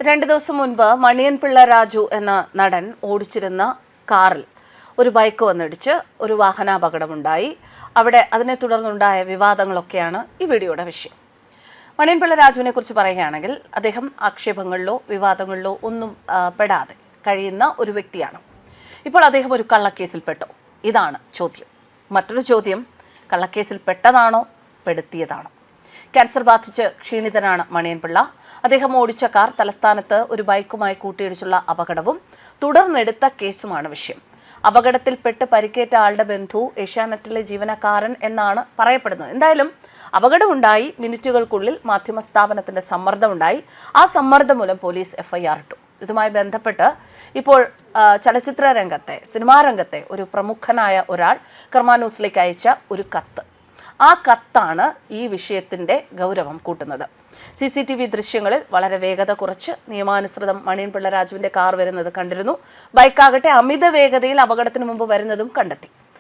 2 ദിവസം മുൻപ് മണിയൻപിള്ള രാജു എന്ന നടൻ ഓടിച്ചിരുന്ന കാറിൽ ഒരു ബൈക്ക് വന്നിടിച്ച് ഒരു വാഹനാപകടമുണ്ടായി. അവിടെ അതിനെ തുടർന്നുണ്ടായ വിവാദങ്ങളൊക്കെയാണ് ഈ വീഡിയോയുടെ വിഷയം. മണിയൻപിള്ള രാജുവിനെ കുറിച്ച് പറയുകയാണെങ്കിൽ അദ്ദേഹം ആക്ഷേപങ്ങളിലോ വിവാദങ്ങളിലോ ഒന്നും പെടാതെ കഴിയുന്ന ഒരു വ്യക്തിയാണ്. ഇപ്പോൾ അദ്ദേഹം ഒരു കള്ളക്കേസിൽ പെട്ടോ? ഇതാണ് ചോദ്യം. മറ്റൊരു ചോദ്യം, കള്ളക്കേസിൽ പെട്ടതാണോ പെടുത്തിയതാണോ? ക്യാൻസർ ബാധിച്ച് ക്ഷീണിതനാണ് മണിയൻപിള്ള. അദ്ദേഹം ഓടിച്ച കാർ തലസ്ഥാനത്ത് ഒരു ബൈക്കുമായി കൂട്ടിയിടിച്ചുള്ള അപകടവും തുടർന്നെടുത്ത കേസുമാണ് വിഷയം. അപകടത്തിൽപ്പെട്ട് പരിക്കേറ്റ ആളുടെ ബന്ധു ഏഷ്യാനെറ്റിലെ ജീവനക്കാരൻ എന്നാണ് പറയപ്പെടുന്നത്. എന്തായാലും അപകടമുണ്ടായി, മിനിറ്റുകൾക്കുള്ളിൽ മാധ്യമ സ്ഥാപനത്തിന്റെ സമ്മർദ്ദമുണ്ടായി. ആ സമ്മർദ്ദം മൂലം പോലീസ് FIR ഇട്ടു. ഇതുമായി ബന്ധപ്പെട്ട് ഇപ്പോൾ ചലച്ചിത്ര രംഗത്തെ, സിനിമാ രംഗത്തെ ഒരു പ്രമുഖനായ ഒരാൾ കർമ്മ ന്യൂസിലേക്ക് അയച്ച ഒരു കത്ത്. ആ കത്താണ് ഈ വിഷയത്തിന്റെ ഗൗരവം കൂട്ടുന്നത്. CCTV ദൃശ്യങ്ങളിൽ വളരെ വേഗത കുറച്ച് നിയമാനുസൃതം മണിയൻപിള്ള രാജുവിന്റെ കാർ വരുന്നത് കണ്ടിരുന്നു. ബൈക്കാകട്ടെ അമിത വേഗതയിൽ അപകടത്തിന് മുമ്പ് വരുന്നതും കണ്ടെത്തി.